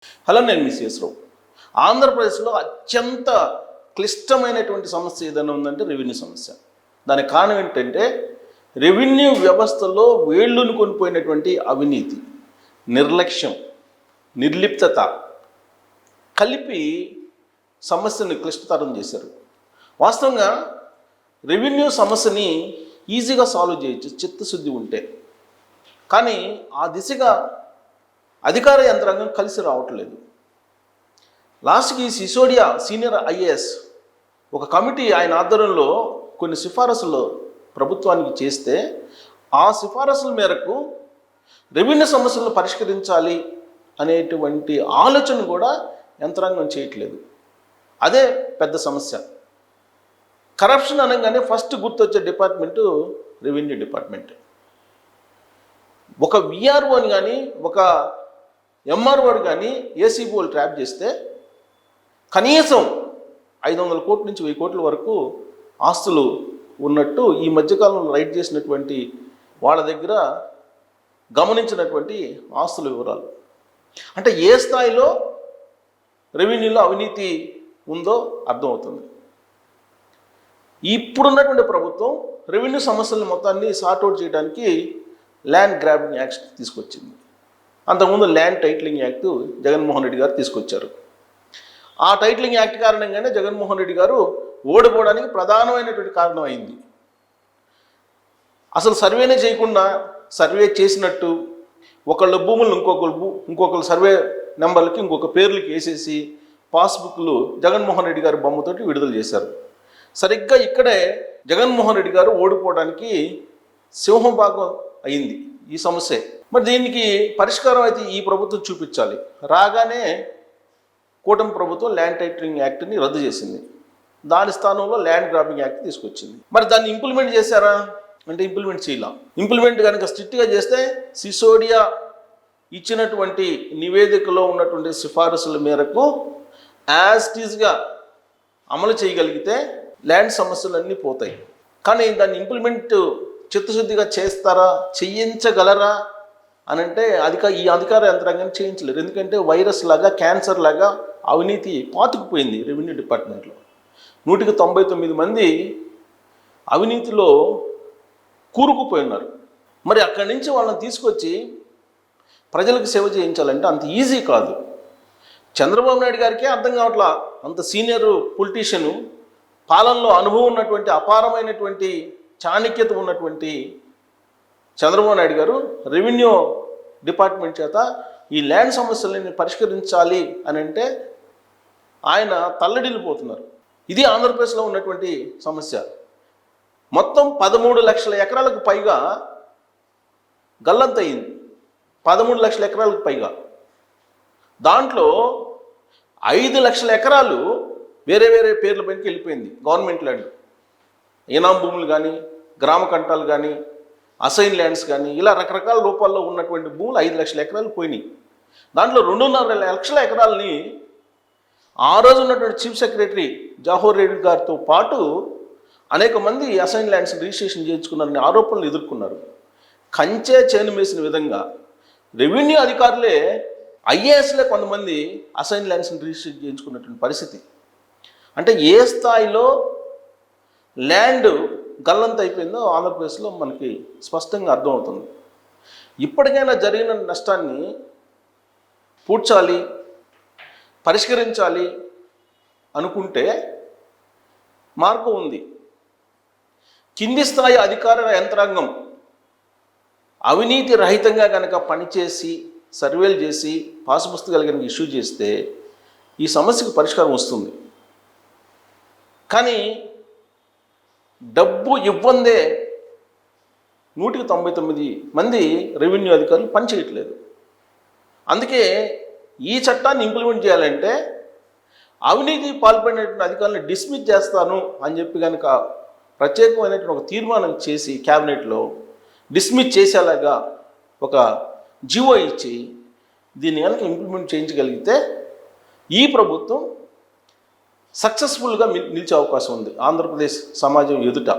Hello, నేను miss రావు. ఆంధ్రప్రదేశ్లో అత్యంత క్లిష్టమైనటువంటి సమస్య ఏదైనా ఉందంటే రెవెన్యూ సమస్య. దానికి కారణం ఏంటంటే రెవెన్యూ వ్యవస్థలో వేళ్ళును కొనిపోయినటువంటి అవినీతి, నిర్లక్ష్యం, నిర్లిప్తత కలిపి సమస్యను క్లిష్టతరం చేశారు. వాస్తవంగా రెవెన్యూ సమస్యని ఈజీగా సాల్వ్ చేయొచ్చు చిత్తశుద్ధి ఉంటే. కానీ ఆ దిశగా అధికార యంత్రాంగం కలిసి రావట్లేదు. లాస్ట్కి సిసోడియా సీనియర్ ఐఏఎస్ ఒక కమిటీ ఆయన ఆధ్వర్యంలో కొన్ని సిఫారసులు ప్రభుత్వానికి చేస్తే ఆ సిఫారసుల మేరకు రెవెన్యూ సమస్యలను పరిష్కరించాలి అనేటువంటి ఆలోచన కూడా యంత్రాంగం చేయట్లేదు. అదే పెద్ద సమస్య. కరప్షన్ అనగానే ఫస్ట్ గుర్తొచ్చే డిపార్ట్మెంటు రెవెన్యూ డిపార్ట్మెంట్. ఒక విఆర్ఓని కానీ ఒక ఎంఆర్ఓని కానీ ఏసీబీఓలు ట్రాప్ చేస్తే కనీసం 500 కోట్ల నుంచి 1000 కోట్ల వరకు ఆస్తులు ఉన్నట్టు ఈ మధ్యకాలంలో రైడ్ చేసినటువంటి వాళ్ళ దగ్గర గమనించినటువంటి ఆస్తుల వివరాలు. అంటే ఏ స్థాయిలో రెవెన్యూలో అవినీతి ఉందో అర్థమవుతుంది. ఇప్పుడున్నటువంటి ప్రభుత్వం రెవెన్యూ సమస్యలను మొత్తాన్ని సార్ట్అవుట్ చేయడానికి ల్యాండ్ గ్రాబింగ్ యాక్ట్ తీసుకొచ్చింది. అంతకుముందు land titling act Jaganmohan Reddy గారు తీసుకొచ్చారు. ఆ టైటిలింగ్ యాక్ట్ కారణంగానే జగన్మోహన్ రెడ్డి గారు ఓడిపోవడానికి ప్రధానమైనటువంటి కారణం అయింది. అసలు సర్వేనే చేయకుండా సర్వే చేసినట్టు ఒకళ్ళ భూములను ఇంకొకరు సర్వే నెంబర్లకి ఇంకొక పేర్లకి వేసేసి పాస్బుక్లు జగన్మోహన్ రెడ్డి గారి బొమ్మతోటి విడుదల చేశారు. సరిగ్గా ఇక్కడే జగన్మోహన్ రెడ్డి గారు ఓడిపోవడానికి సింహభాగం అయింది ఈ సమస్య. మరి దీనికి పరిష్కారం అయితే ఈ ప్రభుత్వం చూపించాలి. రాగానే కూటమి ప్రభుత్వం ల్యాండ్ టైటిలింగ్ యాక్ట్ని రద్దు చేసింది. దాని స్థానంలో ల్యాండ్ గ్రాబింగ్ యాక్ట్ తీసుకొచ్చింది. మరి దాన్ని ఇంప్లిమెంట్ చేశారా అంటే ఇంప్లిమెంట్ చేయలేం. ఇంప్లిమెంట్ కనుక స్ట్రిక్ట్గా చేస్తే సిసోడియా ఇచ్చినటువంటి నివేదికలో ఉన్నటువంటి సిఫారసుల మేరకు యాజ్ టీజ్గా అమలు చేయగలిగితే ల్యాండ్ సమస్యలన్నీ పోతాయి. కానీ దాన్ని ఇంప్లిమెంట్ చిత్తశుద్ధిగా చేస్తారా, చేయించగలరా అని అంటే ఈ అధికార యంత్రాంగాన్ని చేయించలేరు. ఎందుకంటే వైరస్ లాగా, క్యాన్సర్ లాగా అవినీతి పాతుకుపోయింది రెవెన్యూ డిపార్ట్మెంట్లో. 199 మంది అవినీతిలో కూరుకుపోయి ఉన్నారు. మరి అక్కడి నుంచి వాళ్ళని తీసుకొచ్చి ప్రజలకు సేవ చేయించాలంటే అంత ఈజీ కాదు. చంద్రబాబు నాయుడు గారికే అర్థం కావట్లా. అంత సీనియర్ పొలిటీషియను, పాలనలో అనుభవం ఉన్నటువంటి అపారమైనటువంటి చాణక్యత ఉన్నటువంటి చంద్రబాబు నాయుడు గారు రెవెన్యూ డిపార్ట్మెంట్ చేత ఈ ల్యాండ్ సమస్యలని పరిష్కరించాలి అని అంటే ఆయన తల్లడిల్లిపోతున్నారు. ఇది ఆంధ్రప్రదేశ్లో ఉన్నటువంటి సమస్య. మొత్తం 13 లక్షల ఎకరాలకు పైగా గల్లంతయింది. 13 లక్షల ఎకరాలకు పైగా. దాంట్లో 5 లక్షల ఎకరాలు వేరే వేరే పేర్ల పైకి వెళ్ళిపోయింది. గవర్నమెంట్ ల్యాండ్, ఈనాం భూములు కానీ, గ్రామ కంటాలు కానీ, అసైన్ ల్యాండ్స్ కానీ, ఇలా రకరకాల రూపాల్లో ఉన్నటువంటి భూములు 5 లక్షల ఎకరాలు పోయినాయి. దాంట్లో 2.5 లక్షల ఎకరాలని ఆ రోజు ఉన్నటువంటి చీఫ్ సెక్రటరీ జవహర్ రెడ్డి గారితో పాటు అనేక మంది అసైన్ ల్యాండ్స్ రిజిస్ట్రేషన్ చేయించుకున్నారని ఆరోపణలు ఎదుర్కొన్నారు. కంచే చేను వేసిన విధంగా రెవెన్యూ అధికారులే, ఐఏఎస్లే కొంతమంది అసైన్ ల్యాండ్స్ని రిజిస్టర్ చేయించుకున్నటువంటి పరిస్థితి. అంటే ఏ స్థాయిలో ల్యాండ్ గల్లంత అయిపోయిందో ఆంధ్రప్రదేశ్లో మనకి స్పష్టంగా అర్థమవుతుంది. ఇప్పటికైనా జరిగిన నష్టాన్ని పూడ్చాలి, పరిష్కరించాలి అనుకుంటే మార్గం ఉంది. కింది స్థాయి అధికార యంత్రాంగం అవినీతి రహితంగా కనుక పనిచేసి సర్వేలు చేసి పాసు పుస్తకాలు కనుక ఇష్యూ చేస్తే ఈ సమస్యకు పరిష్కారం వస్తుంది. కానీ డబ్బు ఇవ్వందే 199 మంది రెవెన్యూ అధికారులు పనిచేయట్లేదు. అందుకే ఈ చట్టాన్ని ఇంప్లిమెంట్ చేయాలంటే అవినీతి పాల్పడినటువంటి అధికారులను డిస్మిస్ చేస్తాను అని చెప్పి కనుక ప్రత్యేకమైనటువంటి ఒక తీర్మానం చేసి క్యాబినెట్లో డిస్మిస్ చేసేలాగా ఒక జీవో ఇచ్చి దీన్ని కనుక ఇంప్లిమెంట్ చేయించగలిగితే ఈ ప్రభుత్వం సక్సెస్ఫుల్గా నిలిచే అవకాశం ఉంది ఆంధ్రప్రదేశ్ సమాజం ఎదుట.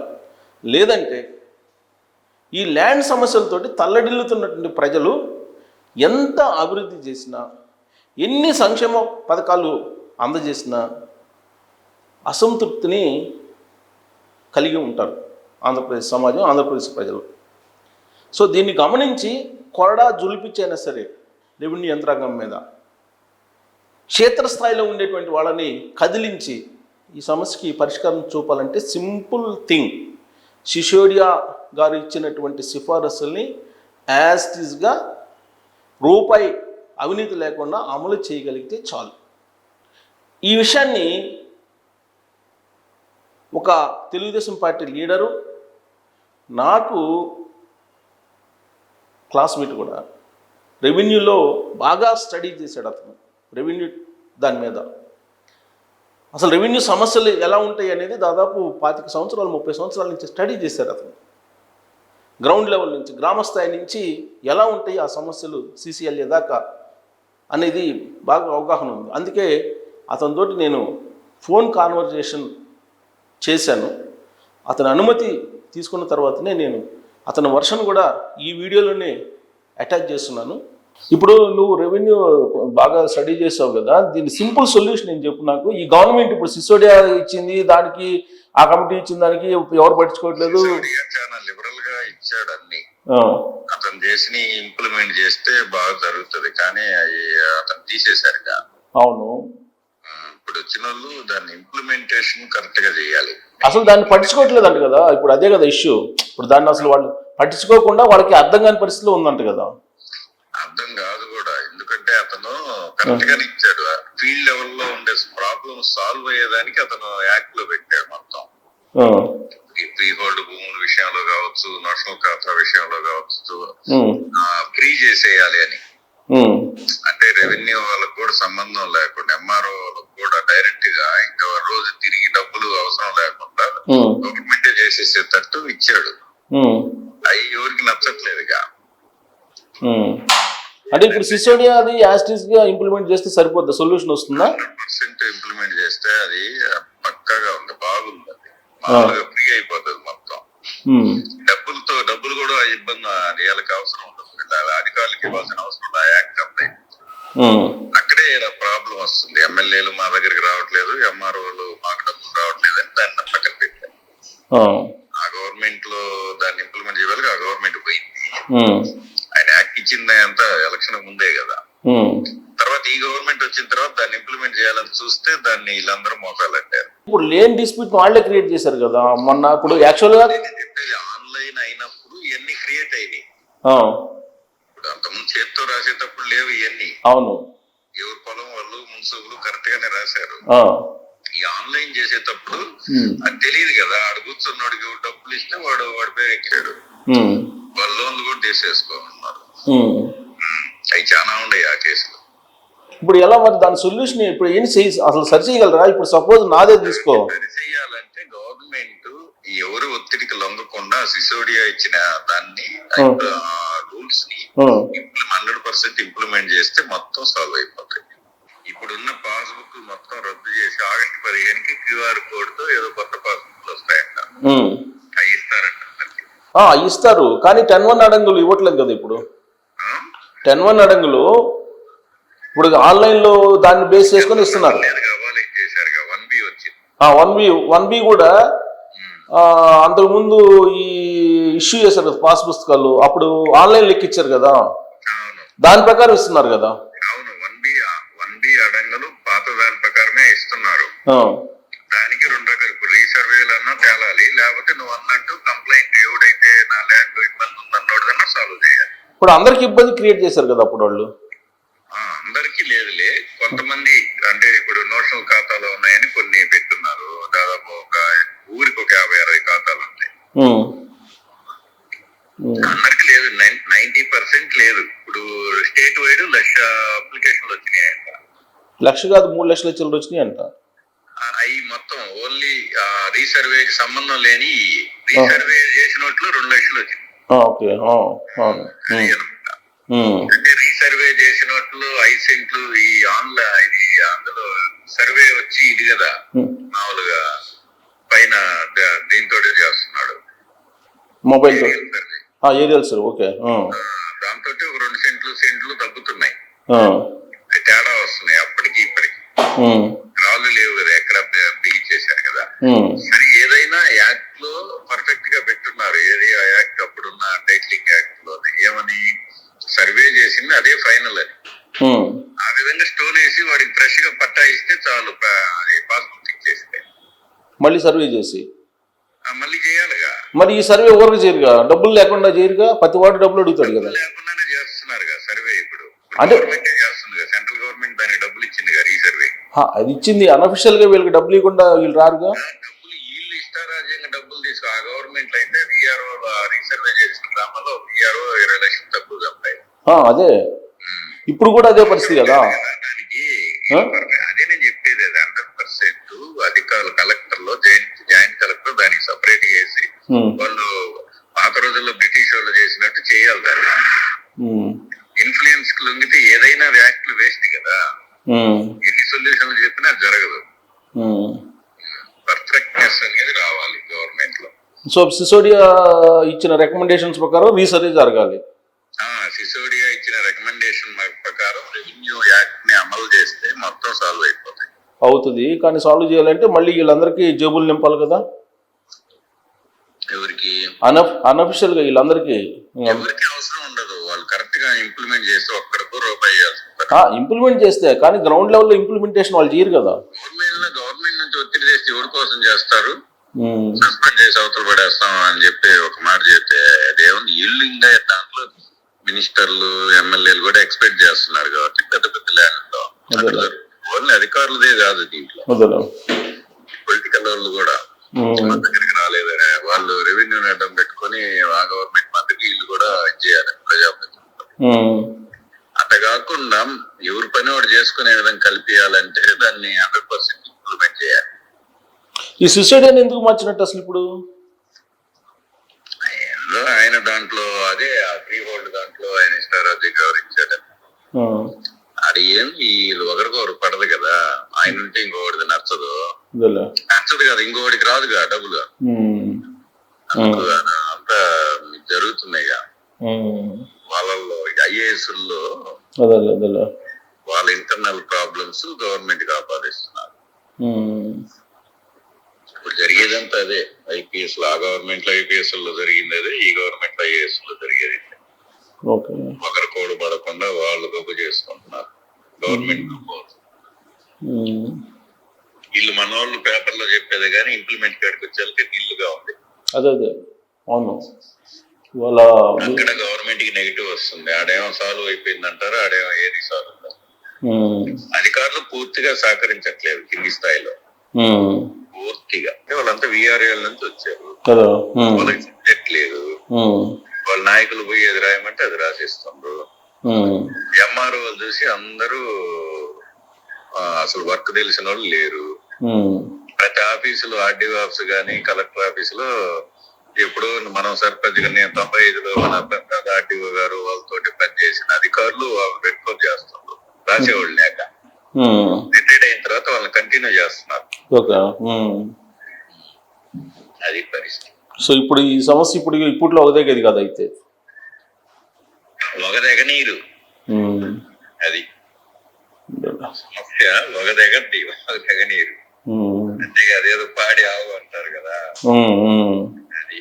లేదంటే ఈ ల్యాండ్ సమస్యలతోటి తల్లడిల్లుతున్నటువంటి ప్రజలు ఎంత అభివృద్ధి చేసినా, ఎన్ని సంక్షేమ పథకాలు అందజేసిన అసంతృప్తిని కలిగి ఉంటారు ఆంధ్రప్రదేశ్ సమాజం, ఆంధ్రప్రదేశ్ ప్రజలు. సో దీన్ని గమనించి కొరడా జులిపించైనా సరే రెవెన్యూ యంత్రాంగం మీద క్షేత్రస్థాయిలో ఉండేటువంటి వాళ్ళని కదిలించి ఈ సమస్యకి పరిష్కారం చూపాలంటే సింపుల్ థింగ్, సిసోడియా గారు ఇచ్చినటువంటి సిఫారసుల్ని యాజ్ టీజ్గా రూపాయి అవినీతి లేకుండా అమలు చేయగలిగితే చాలు. ఈ విషయాన్ని ఒక తెలుగుదేశం పార్టీ లీడరు, నాకు క్లాస్మేట్ కూడా, రెవెన్యూలో బాగా స్టడీ చేశాడు అతను. రెవెన్యూ దాని మీద అసలు రెవెన్యూ సమస్యలు ఎలా ఉంటాయి అనేది దాదాపు 25 సంవత్సరాలు 30 సంవత్సరాల నుంచి స్టడీ చేశారు అతను. గ్రౌండ్ లెవెల్ నుంచి, గ్రామస్థాయి నుంచి ఎలా ఉంటాయి ఆ సమస్యలు సీసీఎల్ఏ దాకా అనేది బాగా అవగాహన ఉంది. అందుకే అతనితోటి నేను ఫోన్ కాన్వర్జేషన్ చేశాను. అతని అనుమతి తీసుకున్న తర్వాతనే నేను అతని వర్షన్ కూడా ఈ వీడియోలోనే అటాచ్ చేస్తున్నాను. ఇప్పుడు నువ్వు రెవెన్యూ బాగా స్టడీ చేసావు కదా, దీని సింపుల్ సొల్యూషన్ నేను చెప్పు నాకు. ఈ గవర్నమెంట్ ఇప్పుడు సిసోడియా ఇచ్చింది, దానికి ఆ కమిటీ ఇచ్చిన దానికి ఎవరు పట్టించుకోవట్లేదు. చాలా లిబరల్ గా ఇచ్చాడు అన్ని, అతను చేసి ఇంప్లిమెంట్ చేస్తే బాగా జరుగుతుంది, కానీ అవి అతను తీసేశారుగా. అవును, ఇప్పుడు వచ్చిన వాళ్ళు దాన్ని ఇంప్లిమెంటేషన్ కరెక్ట్ గా చేయాలి. అసలు దాన్ని పట్టించుకోవట్లేదు అంట కదా, ఇప్పుడు అదే కదా ఇష్యూ. ఇప్పుడు దాన్ని అసలు వాళ్ళు పట్టించుకోకుండా వాళ్ళకి అర్థం కాని పరిస్థితిలో ఉందంట కదా. అర్థం కాదు కూడా, ఎందుకంటే అతను కరెక్ట్ గానే ఇచ్చాడు. ఫీల్డ్ లెవెల్లో ఉండే ప్రాబ్లమ్ సాల్వ్ అయ్యేదానికి అతను యాక్ట్ లో పెట్టాడు మొత్తం. ఈ ఫ్రీ హోల్డ్ భూముల విషయంలో కావచ్చు, నేషనల్ ఖాతా విషయంలో కావచ్చు, ఫ్రీ చేసేయాలి అని. అంటే రెవెన్యూ వాళ్ళకు కూడా సంబంధం లేకుండా, ఎంఆర్ఓ వాళ్ళకు కూడా డైరెక్ట్ గా ఇంకా రోజు తిరిగి డబ్బులు అవసరం లేకుండా గవర్నమెంటే చేసేసేటట్టు ఇచ్చాడు. అవి ఎవరికి నచ్చట్లేదుగా. అంటే ఇప్పుడు సిసోడియా అది యాస్టిస్ గా ఇంప్లిమెంట్ చేస్తే సరిపోద్ది, సొల్యూషన్ వస్తుందా? 100% ఇంప్లిమెంట్ చేస్తే అది పక్కాగా ఉంది, బాగుంది. అది మామూలుగా ఫ్రీ అయిపోతుంది మొత్తం. డబ్బులు కూడా ఇబ్బంది, వాళ్ళకి అవసరం ఉంటుంది, అధికారులకి ఇవ్వాల్సిన అవసరం యాక్ట్ ఉంది. అక్కడే ప్రాబ్లం వస్తుంది. ఎమ్మెల్యేలు మా దగ్గరికి రావట్లేదు, ఎంఆర్ఓలు మాకు డబ్బులు రావట్లేదు అని దాన్ని పక్కన పెట్టారు. ఆ గవర్నమెంట్ లో దాన్ని ఇంప్లిమెంట్ చేయాలి, ఆ గవర్నమెంట్ పోయింది. ఆయన యాక్ట్ ఇచ్చింది అంతా ఎలక్షన్ ముందే కదా. తర్వాత ఈ గవర్నమెంట్ వచ్చిన తర్వాత దాన్ని ఇంప్లిమెంట్ చేయాలని చూస్తే దాన్ని వీళ్ళందరూ మోసాలంటారు. ఇప్పుడు లేని డిస్ప్యూట్ వాళ్ళే క్రియేట్ చేశారు కదా మొన్న. ఇప్పుడు యాక్చువల్ గా ఆన్లైన్ అయినప్పుడు ఇవన్నీ క్రియేట్ అయినాయి. ఇప్పుడు అంతకుముందు చేతితో రాసేటప్పుడు లేవు ఇవన్నీ. అవును, ఎవరి పొలం వాళ్ళు మున్సిపల్ కరెక్ట్ గానే రాశారు. ఈ ఆన్లైన్ చేసేటప్పుడు అది తెలియదు కదా, ఆడు కూర్చున్నోడికి డబ్బులు ఇస్తే వాడు వాడిపోయి ఎక్కాడు. వాళ్ళు లోన్లు కూడా తీసేసుకోమన్నారు. అవి చాలా ఉన్నాయి ఆ కేసులో. ఇప్పుడు ఎలా మరి దాని సొల్యూషన్ ఇప్పుడు ఏం అసలు సరి చేయగలరా? ఇప్పుడు సపోజ్ నాదే తీసుకో, సరి చేయాలంటే గవర్నమెంట్ ఎవరు ఒత్తిడికి లొంగకుండా సిసోడియా ఇచ్చిన దాన్ని రూల్స్ ని 100% ఇంప్లిమెంట్ చేస్తే మొత్తం సాల్వ్ అయిపోతాయి. ఇప్పుడున్న పాస్బుక్ మొత్తం రద్దు చేసి ఆగస్టు 15కి QR కోడ్ తో ఏదో కొత్త పాస్బుక్ వస్తాయంట. అవి ఇస్తారంట. ఇస్తారు, కానీ 10(1) అడంగులు ఇవ్వట్లేదు కదా. ఇప్పుడు 10(1) అడంగులు ఇప్పుడు ఆన్లైన్ లో దాన్ని బేస్ చేసుకొని ఇస్తున్నారు. 1B కూడా అంతకుముందు ఈ ఇష్యూ చేశారు కదా పాస్ పుస్తకాలు, అప్పుడు ఆన్లైన్ లెక్కిచ్చారు కదా, దాని ప్రకారం ఇస్తున్నారు కదా. అవును, 1B అడంగులు పాత దాని ప్రకారమే ఇస్తున్నారు. దానికి 2 రకాలు, ఇప్పుడు రీసర్వేలు అన్నా తేలాలి, లేకపోతే నువ్వు అన్నట్టు కంప్లైంట్ ఎవడైతే నా ల్యాండ్ ఇబ్బంది ఉందన్నోడన్నా సాల్వ్ చేయాలి. ఇప్పుడు అందరికి ఇబ్బంది క్రియేట్ చేశారు కదా అప్పుడు వాళ్ళు. అందరికీ లేదులే, కొంతమంది అంటే ఇప్పుడు నేషనల్ ఖాతాలో ఉన్నాయని కొన్ని పెట్టున్నారు. దాదాపు ఒక ఊరికి ఒక 50-60 ఖాతాలు ఉంటాయి. అందరికి లేదు, 90% లేదు. ఇప్పుడు స్టేట్ వైడ్ 1,00,000 అప్లికేషన్లు వచ్చినాయంట. 1,00,000 కాదు, 3 లక్షల చిల్లర వచ్చినాయి అంట. అవి మొత్తం ఓన్లీ రీసర్వేకి సంబంధం లేని, రీసర్వే చేసినట్లు 2 లక్షలు వచ్చింది. అంటే రీసర్వే చేసినట్లు 5 సెంట్లు ఈ ఆన్లైన్, ఇది అందులో సర్వే వచ్చి ఇది కదా మామూలుగా పైన దీంతో చేస్తున్నాడు, మొబైల్ ఏరియల్ సర్వే. ఓకే, దాంతో ఒక 2 సెంట్లు తగ్గుతున్నాయి, తేడా రాళ్ళు లేవు కదా, ఎక్కడ బిగించేశారు కదా. సరే ఏదైనా యాక్ట్ లో పర్ఫెక్ట్ గా పెట్టున్నారు. ఏది ఆ యాక్ట్ అప్పుడున్న టైటిలింగ్ యాక్ట్ లో ఏమని సర్వే చేసింది అదే ఫైనల్ అని. ఆ విధంగా స్టోన్ వేసి వాడికి ఫ్రెష్ గా పట్టా ఇస్తే చాలు, అది పాస్బుక్ చెక్ చేస్తే. మళ్ళీ సర్వే చేసి మళ్ళీ చేయాలిగా. మరి ఈ సర్వే ఎవరికి చేయరుగా, డబ్బులు లేకుండా చేయరుగా, ప్రతి వాడు డబ్బులు అడుగుతాడు కదా. లేకుండానే చేస్తున్నారుగా సర్వే. ఇప్పుడు గవర్నమెంట్ చేస్తుంది, సెంట్రల్ గవర్నమెంట్ దానికి డబ్బులు ఇచ్చింది కదా రీసర్వే. అది ఇచ్చింది, అన్అఫిషియల్ గా వీళ్ళకి డబ్బులు ఇవ్వకుండా వీళ్ళు రారుగా. డబ్బులు వీళ్ళు ఇష్టారాజ్యంగా డబ్బులు తీసుకో. ఆ గవర్నమెంట్ అయితే విఆర్ఓ రీసర్వే చేసిన గ్రామాల్లో విఆర్ఓ 20 లక్షలు తక్కువ సంపాయి. అదే ఇప్పుడు కూడా అదే పరిస్థితి కదా. దానికి అదే నేను చెప్పేది, అది 100% అధికారులు కలెక్టర్ లో జాయింట్ కలెక్టర్ దానికి సపరేట్ చేసి వాళ్ళు పాత రోజుల్లో బ్రిటిష్ వాళ్ళు చేసినట్టు చేయాలి. దాన్ని ఇన్ఫ్లుయెన్స్ కి లొంగితే ఏదైనా యాక్ట్లు వేస్ట్ కదా. ఎన్ని సొల్యూషన్లు చెప్పినా జరగదు. పర్ఫెక్ట్నెస్ అనేది రావాలి గవర్నమెంట్ లో. సో సిసోడియా ఇచ్చిన రికమెండేషన్స్ ప్రకారం రీసర్వే జరగాలి. సిసోడియా ఇచ్చిన రికమెండేషన్ ప్రకారం రెవెన్యూ యాక్ట్ ని అమలు చేస్తే మొత్తం సాల్వ్ అయిపోతాయి. అవుతుంది, కానీ సాల్వ్ చేయాలంటే మళ్ళీ వీళ్ళందరికీ జేబులు నింపాలి కదా. ఎవరికి అన్అఫిషియల్ గా వీళ్ళందరికీ ఎవరికి అవసరం ఉండదు. వాళ్ళు కరెక్ట్ గా ఇంప్లిమెంట్ చేస్తే ఒక్కడికో రూపాయి ఇంప్లిమెంట్ చేస్తే, కానీ గ్రౌండ్ లెవెల్ లో ఇంప్లిమెంటేషన్ వాళ్ళు చేయరు కదా. గవర్నమెంట్ నుంచి ఒత్తిడి చేస్తే ఎవరి కోసం చేస్తారు? సస్పెండ్ చేసి అవతల పడేస్తాం అని చెప్పి ఒక మాట చెప్తే అదేముంది. ఇల్లు ఇంకా దాంట్లో మినిస్టర్లు ఎమ్మెల్యేలు కూడా ఎక్స్పెక్ట్ చేస్తున్నారు కాబట్టి పెద్ద పెద్ద ల్యాండ్ లో ఓన్లీ అధికారులదే కాదు, దీంట్లో పొలిటికల్ వాళ్ళు కూడా మన దగ్గరికి రాలేదనే వాళ్ళు రెవెన్యూ అడ్డం పెట్టుకుని ఆ గవర్నమెంట్ మందికి ఇల్లు కూడా చేయాలి ప్రజాప్రతినిధులు. అట్లా కాకుండా ఎవరి పని వాడు చేసుకునే విధంగా కల్పించాలంటే దాన్ని 100% ఇంప్లిమెంట్ చేయాలి. ఈ సిసోడియాని ఎందుకు మార్చినట్టు అసలు ఇప్పుడు? ఆయన దాంట్లో అదే ఆ ఫ్రీ హోల్డ్ దాంట్లో ఆయన ఇష్టారాజ్యం గౌరవించాడు. అది ఏం వీళ్ళు ఒకరికొకరు పడదు కదా. ఆయన ఉంటే ఇంకొకటి నచ్చదు కదా, ఇంకొకటికి రాదుగా డబ్బులు. అంతా జరుగుతున్నాయి వాళ్ళల్లో. ఐఏఎస్లో వాళ్ళ ఇంటర్నల్ ప్రాబ్లమ్స్ గవర్నమెంట్ కి ఆపాదిస్తున్నారు. ఇప్పుడు జరిగేదంతా అదే. ఐపీఎస్ లో ఆ గవర్నమెంట్ లో ఐపీఎస్ లో జరిగింది అదే, ఈ గవర్నమెంట్ లో ఐఏఎస్ లో జరిగేది. ఒకరి కోడు పడకుండా వాళ్ళు గొప్ప చేసుకుంటున్నారు. గవర్నమెంట్ వీళ్ళు మన వాళ్ళు పేపర్ లో చెప్పేది కానీ ఇంప్లిమెంట్ కాడికి వచ్చేసరికి నీళ్లుగా ఉంది. అక్కడ గవర్నమెంట్ కి నెగిటివ్ వస్తుంది. ఆడేమో సాల్వ్ అయిపోయింది అంటారు, ఆడేమో ఏది సాల్వ్ కాదు. అధికారులు పూర్తిగా సహకరించట్లేదు కింది స్థాయిలో పూర్తిగా. వాళ్ళంతా విఆర్ఎల్ నుంచి వచ్చారు, వాళ్ళకి సబ్జెక్ట్ లేదు. వాళ్ళ నాయకులు పోయి ఏది రాయమంటే అది రాసిస్తుండ్రు. ఎంఆర్ఓలు చూసి అందరూ అసలు వర్క్ తెలిసిన వాళ్ళు లేరు. ప్రతి ఆఫీసులో ఆర్డీఓ ఆఫీస్ గానీ కలెక్టర్ ఆఫీసులో ఎప్పుడో మనం సర్పంచ్ గా నేను 95లో మన ఆర్డీఓ గారు వాళ్ళతోటి పనిచేసిన అధికారులు వాళ్ళు పెట్టుకొని చేస్తున్నారు, రాసేవాళ్ళు లేక. రిటైర్డ్ అయిన తర్వాత వాళ్ళని కంటిన్యూ చేస్తున్నారు. అది పరిస్థితి. సో ఇప్పుడు ఈ సమస్య ఇప్పుడులో ఒకదేగది కదా, అయితే ఒకదెగనీరు. అది సమస్య ఒకదెగద్ది, ఒకదెగనీరు. అంతేగా అదేదో పాడి ఆవు అంటారు కదా, అది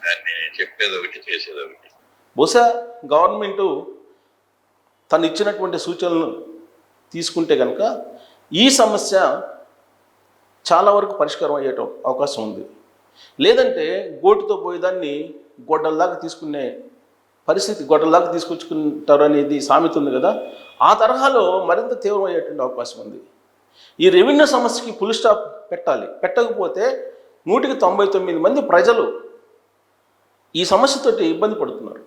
దాన్ని చెప్పేది ఒకటి చేసేది ఒకటి. బహుశా గవర్నమెంట్ తను ఇచ్చినటువంటి సూచనలు తీసుకుంటే కనుక ఈ సమస్య చాలా వరకు పరిష్కారం అయ్యేట అవకాశం ఉంది. లేదంటే గోటుతో పోయేదాన్ని గొడ్డల్లాగా తీసుకునే పరిస్థితి, గొడ్డల్లాగా తీసుకొచ్చుకుంటారు అనేది సామెత ఉంది కదా, ఆ తరహాలో మరింత తీవ్రమయ్యేటువంటి అవకాశం ఉంది. ఈ రెవెన్యూ సమస్యకి ఫుల్ స్టాప్ పెట్టాలి. పెట్టకపోతే 199 మంది ప్రజలు ఈ సమస్యతోటి ఇబ్బంది పడుతున్నారు,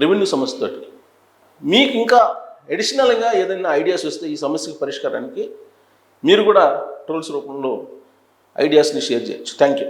రెవెన్యూ సమస్యతోటి. మీకు ఇంకా అడిషనల్గా ఏదైనా ఐడియాస్ వస్తే ఈ సమస్యకి పరిష్కారానికి మీరు కూడా ట్రోల్స్ రూపంలో ఐడియాస్ని షేర్ చేయొచ్చు. Thank you.